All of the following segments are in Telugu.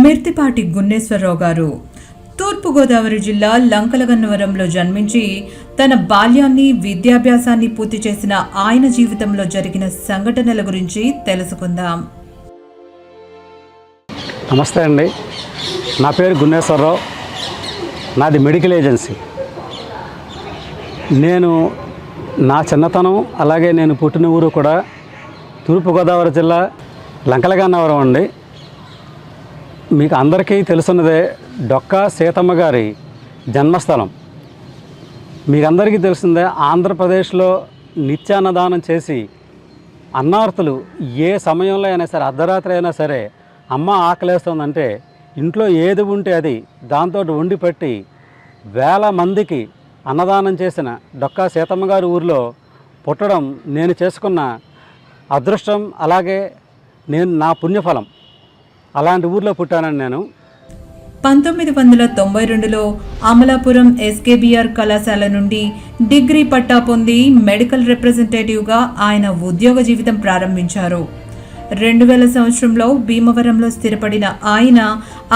మిర్తిపాటి గున్నేశ్వరరావు గారు తూర్పుగోదావరి జిల్లా లంకలగన్నవరంలో జన్మించి తన బాల్యాన్ని విద్యాభ్యాసాన్ని పూర్తి చేసిన ఆయన జీవితంలో జరిగిన సంఘటనల గురించి తెలుసుకుందాం. నమస్తే అండి, నా పేరు గున్నేశ్వరరావు. నాది మెడికల్ ఏజెన్సీ. నేను నా చిన్నతనం అలాగే నేను పుట్టిన ఊరు కూడా తూర్పుగోదావరి జిల్లా లంకలగన్నవరం అండి. మీకు అందరికీ తెలుసున్నదే డొక్కా సీతమ్మ గారి జన్మస్థలం. మీకు అందరికీ తెలిసిందే ఆంధ్రప్రదేశ్లో నిత్యాన్నదానం చేసి అన్నార్తులు ఏ సమయంలో అయినా సరే, అర్ధరాత్రి అయినా సరే, అమ్మ ఆకలేస్తుందంటే ఇంట్లో ఏది ఉంటే అది దాంతో వండి పెట్టి వేల మందికి అన్నదానం చేసిన డొక్కా సీతమ్మ గారి ఊరిలో పుట్టడం నేను చేసుకున్న అదృష్టం, అలాగే నా పుణ్యఫలం. అలాంటి ఊర్లో పుట్టానని నేను. 1992లో అమలాపురం ఎస్కేబిఆర్ కళాశాల నుండి డిగ్రీ పట్టా పొంది మెడికల్ రిప్రజెంటేటివ్గా ఆయన ఉద్యోగ జీవితం ప్రారంభించారు. 2000 సంవత్సరంలో భీమవరంలో స్థిరపడిన ఆయన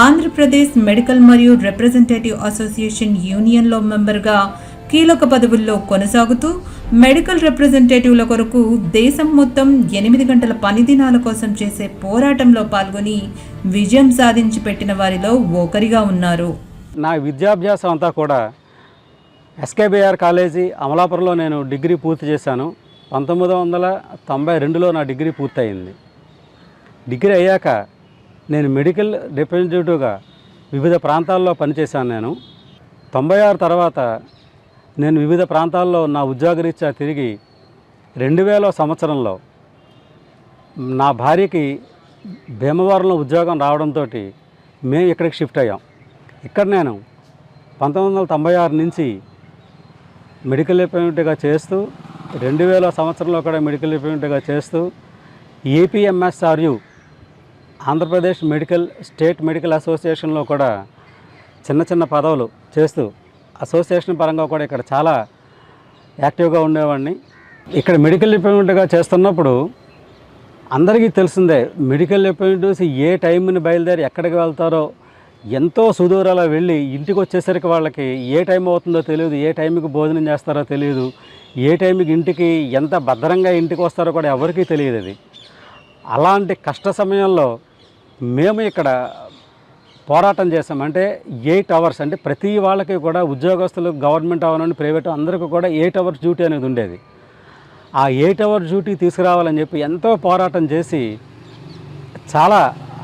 ఆంధ్రప్రదేశ్ మెడికల్ మరియు రిప్రజెంటేటివ్ అసోసియేషన్ యూనియన్లో మెంబర్గా కీలక పదవుల్లో కొనసాగుతూ మెడికల్ రిప్రజెంటేటివ్ల కొరకు దేశం మొత్తం 8 గంటల పని దినాల కోసం చేసే పోరాటంలో పాల్గొని విజయం సాధించి పెట్టిన వారిలో ఒకరిగా ఉన్నారు. నా విద్యాభ్యాసం అంతా కూడా ఎస్కేబిఆర్ కాలేజీ అమలాపురంలో నేను డిగ్రీ పూర్తి చేశాను. 1992లో నా డిగ్రీ పూర్తయింది. డిగ్రీ అయ్యాక నేను మెడికల్ రిప్రజెంటేటివ్గా వివిధ ప్రాంతాల్లో పనిచేశాను. నేను 96 తర్వాత నేను వివిధ ప్రాంతాల్లో నా ఉద్యోగరీత్యా తిరిగి 2000 సంవత్సరంలో నా భార్యకి భీమవరంలో ఉద్యోగం రావడంతో మేము ఇక్కడికి షిఫ్ట్ అయ్యాం. ఇక్కడ నేను 1996 నుంచి మెడికల్ రిప్రజెంటేటివ్గా చేస్తూ 2000 సంవత్సరంలో కూడా మెడికల్ రిప్రజెంటేటివ్గా చేస్తూ ఏపీఎంఎస్ఆర్యు ఆంధ్రప్రదేశ్ స్టేట్ మెడికల్ అసోసియేషన్లో కూడా చిన్న చిన్న పదవులు చేస్తూ అసోసియేషన్ పరంగా కూడా ఇక్కడ చాలా యాక్టివ్గా ఉండేవాడిని. ఇక్కడ మెడికల్ రిప్రజెంటేటివ్గా చేస్తున్నప్పుడు అందరికీ తెలిసిందే, మెడికల్ రిప్రజెంటేటివ్స్ ఏ టైంని బయలుదేరి ఎక్కడికి వెళ్తారో, ఎంతో సుదూరాలో వెళ్ళి ఇంటికి వచ్చేసరికి వాళ్ళకి ఏ టైం అవుతుందో తెలియదు, ఏ టైంకి భోజనం చేస్తారో తెలియదు, ఏ టైంకి ఇంటికి ఎంత భద్రంగా ఇంటికి వస్తారో కూడా ఎవరికీ తెలియదు. అది అలాంటి కష్ట సమయంలో మేము ఇక్కడ పోరాటం చేసాం. అంటే 8 అవర్స్, అంటే ప్రతి వాళ్ళకి కూడా ఉద్యోగస్తులు, గవర్నమెంట్ అవనండి, ప్రైవేట్, అందరికీ కూడా 8 అవర్స్ డ్యూటీ అనేది ఉండేది. ఆ 8 అవర్స్ డ్యూటీ తీసుకురావాలని చెప్పి ఎంతో పోరాటం చేసి, చాలా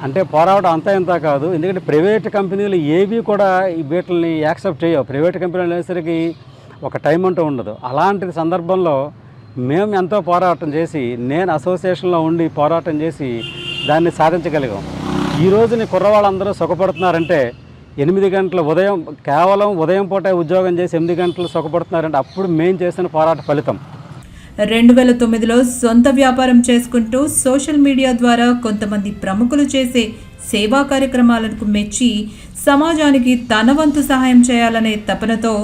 అంటే పోరాటం అంతా ఇంత కాదు, ఎందుకంటే ప్రైవేట్ కంపెనీలు ఏవి కూడా ఈ వీటిని యాక్సెప్ట్ చేయవు. ప్రైవేట్ కంపెనీలు అనేసరికి ఒక టైం అంటూ ఉండదు. అలాంటి సందర్భంలో మేము ఎంతో పోరాటం చేసి, నేను అసోసియేషన్లో ఉండి పోరాటం చేసి దాన్ని సాధించగలిగాం. ఈ రోజుని కుర్రవాళ్ళందరూ సుఖపడుతున్నారంటే 8 గంటల కేవలం ఉదయం పూట ఉద్యోగం చేసి 8 గంటలు సుఖపడుతున్నారంటే అప్పుడు మేము చేసిన పోరాట ఫలితం. 2009లో సొంత వ్యాపారం చేసుకుంటూ సోషల్ మీడియా ద్వారా కొంతమంది ప్రముఖులు చేసే సేవా కార్యక్రమాలకు మెచ్చి సమాజానికి తన వంతు సహాయం చేయాలనే తపనతో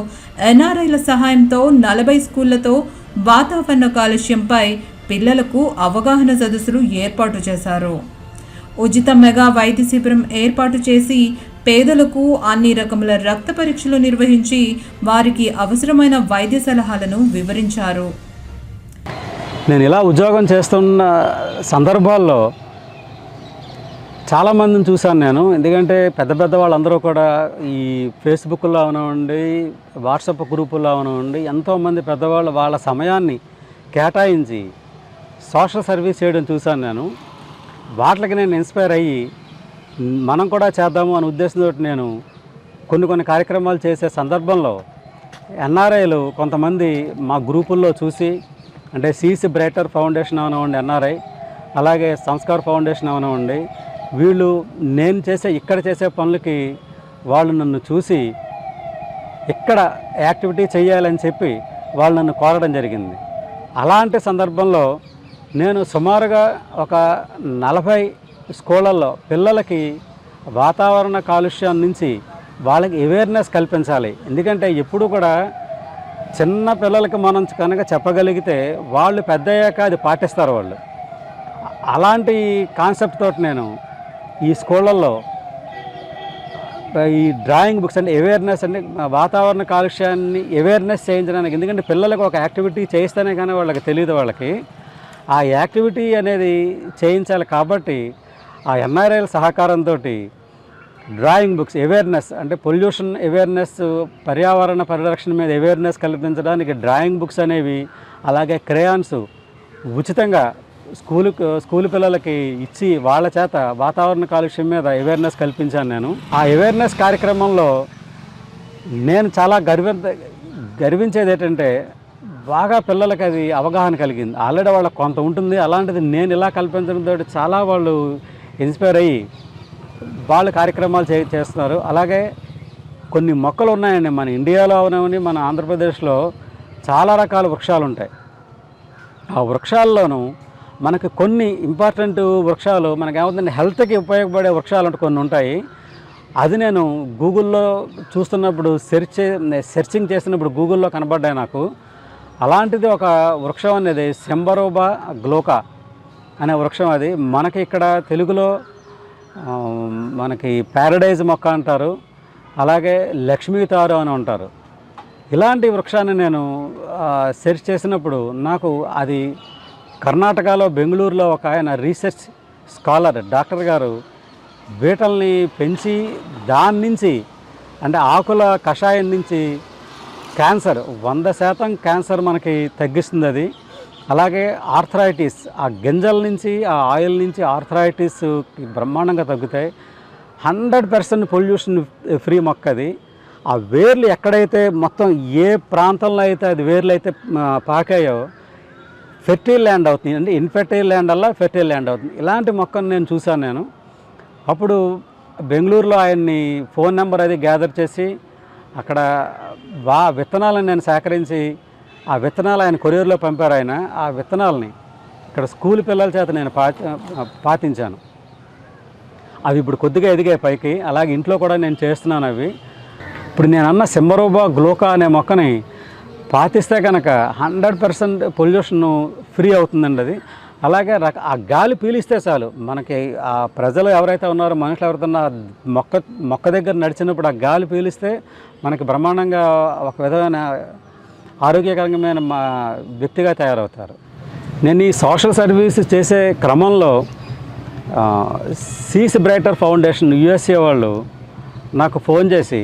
ఎన్ఆర్ఐల సహాయంతో 40 స్కూళ్లతో వాతావరణ కాలుష్యంపై పిల్లలకు అవగాహన సదస్సులు ఏర్పాటు చేశారు. ఉచిత మెగా వైద్య శిబిరం ఏర్పాటు చేసి పేదలకు అన్ని రకముల రక్త పరీక్షలు నిర్వహించి వారికి అవసరమైన వైద్య సలహాలను వివరించారు. నేను ఇలా ఉద్యోగం చేస్తున్న సందర్భాల్లో చాలామందిని చూశాను నేను. ఎందుకంటే పెద్ద వాళ్ళందరూ కూడా ఈ ఫేస్బుక్లో అవనివ్వండి, వాట్సాప్ గ్రూపుల్లో అవనివ్వండి, ఎంతోమంది పెద్దవాళ్ళు వాళ్ళ సమయాన్ని కేటాయించి సోషల్ సర్వీస్ చేయడం చూశాను నేను. వాటికి నేను ఇన్స్పైర్ అయ్యి మనం కూడా చేద్దాము అనే ఉద్దేశంతో నేను కొన్ని కార్యక్రమాలు చేసే సందర్భంలో ఎన్ఆర్ఐలు కొంతమంది మా గ్రూపుల్లో చూసి, అంటే సిసి బ్రైటర్ ఫౌండేషన్ అవనివ్వండి ఎన్ఆర్ఐ, అలాగే సంస్కార్ ఫౌండేషన్ అవనివ్వండి, వీళ్ళు నేను ఇక్కడ చేసే పనులకి వాళ్ళు నన్ను చూసి ఇక్కడ యాక్టివిటీ చేయాలని చెప్పి వాళ్ళు నన్ను కోరడం జరిగింది. అలాంటి సందర్భంలో నేను సుమారుగా ఒక 40 స్కూళ్ళల్లో పిల్లలకి వాతావరణ కాలుష్యం నుంచి వాళ్ళకి అవేర్నెస్ కల్పించాలి. ఎందుకంటే ఎప్పుడు కూడా చిన్న పిల్లలకి మనం కనుక చెప్పగలిగితే వాళ్ళు పెద్ద అయ్యాక అది పాటిస్తారు వాళ్ళు. అలాంటి కాన్సెప్ట్ తోటి నేను ఈ స్కూళ్ళల్లో ఈ డ్రాయింగ్ బుక్స్ అంటే అవేర్నెస్ అంటే వాతావరణ కాలుష్యాన్ని అవేర్నెస్ చేయించడానికి, ఎందుకంటే పిల్లలకు ఒక యాక్టివిటీ చేస్తేనే కానీ వాళ్ళకి తెలియదు, వాళ్ళకి ఆ యాక్టివిటీ అనేది చేయించాలి. కాబట్టి ఆ ఎన్ఆర్ఐల సహకారంతో డ్రాయింగ్ బుక్స్ అవేర్నెస్ అంటే పొల్యూషన్ అవేర్నెస్, పర్యావరణ పరిరక్షణ మీద అవేర్నెస్ కల్పించడానికి డ్రాయింగ్ బుక్స్ అనేవి, అలాగే క్రేయాన్స్ ఉచితంగా స్కూల్ పిల్లలకి ఇచ్చి వాళ్ళ చేత వాతావరణ కాలుష్యం మీద అవేర్నెస్ కల్పించాను నేను. ఆ అవేర్నెస్ కార్యక్రమంలో నేను చాలా గర్వించేది ఏంటంటే బాగా పిల్లలకి అది అవగాహన కలిగింది. ఆల్రెడీ వాళ్ళకి కొంత ఉంటుంది, అలాంటిది నేను ఇలా కల్పించడంతో చాలా వాళ్ళు ఇన్స్పైర్ అయ్యి వాళ్ళు కార్యక్రమాలు చేస్తున్నారు. అలాగే కొన్ని మొక్కలు ఉన్నాయండి మన ఇండియాలో అవనవని, మన ఆంధ్రప్రదేశ్లో చాలా రకాల వృక్షాలు ఉంటాయి. ఆ వృక్షాల్లోనూ మనకు కొన్ని ఇంపార్టెంట్ వృక్షాలు మనకేమవుతుందంటే హెల్త్కి ఉపయోగపడే వృక్షాలు అంటే కొన్ని ఉంటాయి. అది నేను గూగుల్లో చూస్తున్నప్పుడు సెర్చింగ్ చేసినప్పుడు గూగుల్లో కనబడ్డాయి నాకు. అలాంటిది ఒక వృక్షం అనేది సెంబరోబా గ్లోకా అనే వృక్షం. అది మనకి ఇక్కడ తెలుగులో మనకి ప్యారడైజ్ మొక్క అంటారు, అలాగే లక్ష్మీ తారు అని ఉంటారు. ఇలాంటి వృక్షాన్ని నేను సెర్చ్ చేసినప్పుడు నాకు అది కర్ణాటకలో బెంగళూరులో ఒక ఆయన రీసెర్చ్ స్కాలర్ డాక్టర్ గారు వీటల్ని పెంచి దాని నుంచి అంటే ఆకుల కషాయం నుంచి క్యాన్సర్ 100% క్యాన్సర్ మనకి తగ్గిస్తుంది అది. అలాగే ఆర్థరైటిస్, ఆ గింజల నుంచి ఆ ఆయిల్ నుంచి ఆర్థరైటిస్ బ్రహ్మాండంగా తగ్గుతాయి. 100% పొల్యూషన్ ఫ్రీ మొక్క అది. ఆ వేర్లు ఎక్కడైతే మొత్తం ఏ ప్రాంతంలో అయితే అది వేర్లు అయితే పాకాయో ఫెర్టైల్ ల్యాండ్ అవుతుంది, అంటే ఇన్ఫెర్టైల్ ల్యాండ్ అలా ఫెర్టైల్ ల్యాండ్ అవుతుంది. ఇలాంటి మొక్కను నేను చూశాను నేను. అప్పుడు బెంగళూరులో ఆయన్ని ఫోన్ నెంబర్ అది గ్యాదర్ చేసి అక్కడ విత్తనాలను నేను సేకరించి ఆ విత్తనాలు ఆయన కొరియర్లో పంపారు ఆయన. ఆ విత్తనాలని ఇక్కడ స్కూల్ పిల్లల చేత నేను పాతించాను. అవి ఇప్పుడు కొద్దిగా ఎదిగాయి పైకి. అలాగే ఇంట్లో కూడా నేను చేస్తున్నాను అవి. ఇప్పుడు నేను అన్న సెంబరోబా గ్లోకా అనే మొక్కని పాతిస్తే కనుక 100% పొల్యూషన్ ఫ్రీ అవుతుందండి అది. అలాగే ఆ గాలి పీలిస్తే చాలు మనకి, ఆ ప్రజలు ఎవరైతే ఉన్నారో మనుషులు ఎవరైతే మొక్క దగ్గర నడిచినప్పుడు ఆ గాలి పీలిస్తే మనకి బ్రహ్మాండంగా ఒక విధమైన ఆరోగ్యకరమైన వ్యక్తిగా తయారవుతారు. నేను ఈ సోషల్ సర్వీస్ చేసే క్రమంలో సీస్ బ్రైటర్ ఫౌండేషన్ USA వాళ్ళు నాకు ఫోన్ చేసి,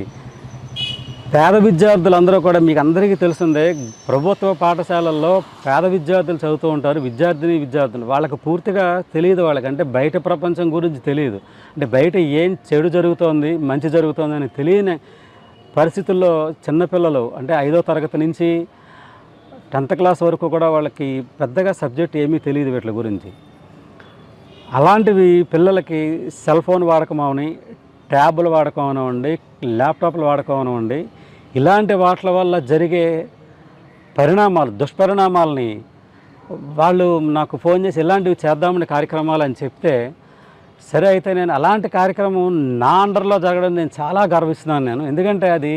పేద విద్యార్థులందరూ కూడా మీకు అందరికీ తెలిసిందే, ప్రభుత్వ పాఠశాలల్లో పేద విద్యార్థులు చదువుతూ ఉంటారు, విద్యార్థులు వాళ్ళకి పూర్తిగా తెలియదు, వాళ్ళకంటే బయట ప్రపంచం గురించి తెలియదు. అంటే బయట ఏం చెడు జరుగుతోంది మంచి జరుగుతోంది అని తెలియని పరిస్థితుల్లో చిన్నపిల్లలు అంటే 5వ తరగతి నుంచి 10th క్లాస్ వరకు కూడా వాళ్ళకి పెద్దగా సబ్జెక్ట్ ఏమీ తెలియదు వీటి గురించి. అలాంటివి పిల్లలకి సెల్ ఫోన్ వాడకం అవని, ట్యాబులు వాడకం అవనివ్వండి, ల్యాప్టాప్లు వాడకం అవనివ్వండి, ఇలాంటి వాటి వల్ల జరిగే దుష్పరిణామాలని వాళ్ళు నాకు ఫోన్ చేసి ఇలాంటివి చేద్దామని కార్యక్రమాలు అని చెప్తే, సరే అయితే నేను అలాంటి కార్యక్రమం నా అండర్లో జరగడం నేను చాలా గర్విస్తున్నాను నేను. ఎందుకంటే అది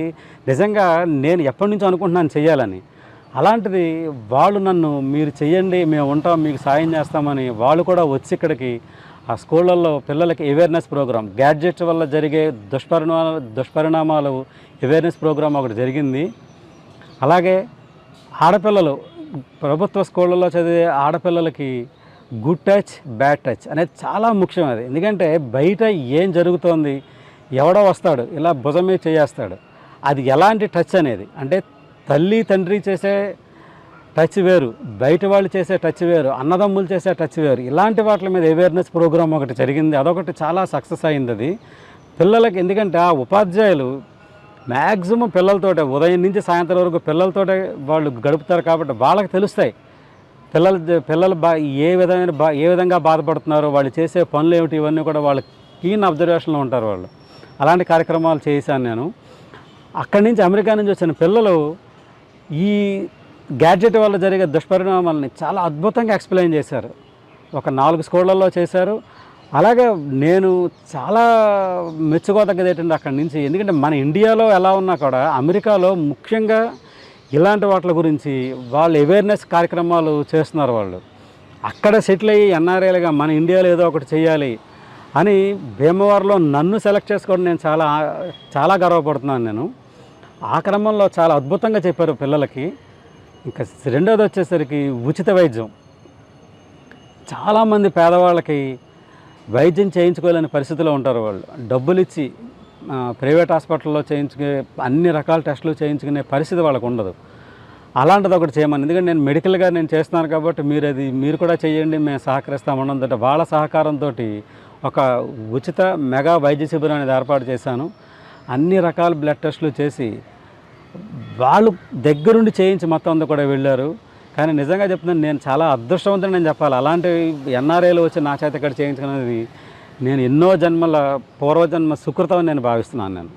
నిజంగా నేను ఎప్పటి నుంచో అనుకుంటున్నాను చేయాలని. అలాంటిది వాళ్ళు నన్ను మీరు చెయ్యండి, మేము ఉంటాం, మీకు సాయం చేస్తామని వాళ్ళు కూడా వచ్చి ఇక్కడికి ఆ స్కూళ్ళల్లో పిల్లలకి అవేర్నెస్ ప్రోగ్రామ్, గ్యాడ్జెట్స్ వల్ల జరిగే దుష్పరిణామాలు అవేర్నెస్ ప్రోగ్రామ్ ఒకటి జరిగింది. అలాగే ఆడపిల్లలు ప్రభుత్వ స్కూళ్ళల్లో చదివే ఆడపిల్లలకి గుడ్ టచ్ బ్యాడ్ టచ్ అనేది చాలా ముఖ్యం. అది ఎందుకంటే బయట ఏం జరుగుతోంది, ఎవడో వస్తాడు ఇలా భుజమే చేయేస్తాడు, అది ఎలాంటి టచ్ అనేది, అంటే తల్లి తండ్రి చేసే టచ్ వేరు, బయట వాళ్ళు చేసే టచ్ వేరు, అన్నదమ్ములు చేసే టచ్ వేరు. ఇలాంటి వాటి మీద అవేర్నెస్ ప్రోగ్రామ్ ఒకటి జరిగింది. అదొకటి చాలా సక్సెస్ అయింది అది పిల్లలకి. ఎందుకంటే ఆ ఉపాధ్యాయులు మ్యాక్సిమం పిల్లలతోటే ఉదయం నుంచి సాయంత్రం వరకు పిల్లలతోటే వాళ్ళు గడుపుతారు. కాబట్టి వాళ్ళకి తెలుస్తాయి పిల్లలు ఏ విధంగా బాధపడుతున్నారో, వాళ్ళు చేసే పనులు ఏమిటి, ఇవన్నీ కూడా వాళ్ళ కీన్ అబ్జర్వేషన్లో ఉంటారు వాళ్ళు. అలాంటి కార్యక్రమాలు చేశాను నేను. అక్కడి నుంచి అమెరికా నుంచి వచ్చిన పిల్లలు ఈ గ్యాడ్జెట్ వల్ల జరిగే దుష్పరిణామాలని చాలా అద్భుతంగా ఎక్స్ప్లెయిన్ చేశారు. ఒక 4 స్కూళ్ళల్లో చేశారు. అలాగే నేను చాలా మెచ్చుకోదగ్గది ఏంటంటే అక్కడి నుంచి, ఎందుకంటే మన ఇండియాలో ఎలా ఉన్నా కూడా అమెరికాలో ముఖ్యంగా ఇలాంటి వాటి గురించి వాళ్ళు అవేర్నెస్ కార్యక్రమాలు చేస్తున్నారు. వాళ్ళు అక్కడ సెటిల్ అయ్యి ఎన్ఆర్ఐలుగా మన ఇండియాలో ఏదో ఒకటి చేయాలి అని భీమవరంలో నన్ను సెలెక్ట్ చేసుకోవడం నేను చాలా చాలా గర్వపడుతున్నాను నేను. ఆ క్రమంలో చాలా అద్భుతంగా చెప్పారు పిల్లలకి. ఇంకా రెండోది వచ్చేసరికి ఉచిత వైద్యం. చాలామంది పేదవాళ్ళకి వైద్యం చేయించుకోలేని పరిస్థితిలో ఉంటారు. వాళ్ళు డబ్బులు ఇచ్చి ప్రైవేట్ హాస్పిటల్లో చేయించుకునే అన్ని రకాల టెస్టులు చేయించుకునే పరిస్థితి వాళ్ళకు ఉండదు. అలాంటిది ఒకటి చేయమని, ఎందుకంటే నేను మెడికల్గా నేను చేస్తున్నాను కాబట్టి మీరు కూడా చేయండి, మేము సహకరిస్తామన్నందుట వాళ్ళ సహకారంతో ఒక ఉచిత మెగా వైద్య శిబిరం అనేది ఏర్పాటు చేశాను. అన్ని రకాల బ్లడ్ టెస్టులు చేసి వాళ్ళు దగ్గరుండి చేయించి మొత్తం అంతా కూడా వెళ్ళారు. కానీ నిజంగా చెప్తున్నాను, నేను చాలా అదృష్టవంతుని నేను చెప్పాలి. అలాంటి ఎన్ఆర్ఐలు వచ్చి నా చేత ఇక్కడ చేయించుకున్నది నేను ఎన్నో జన్మల పూర్వజన్మ సుకృతం నేను భావిస్తున్నాను నేను.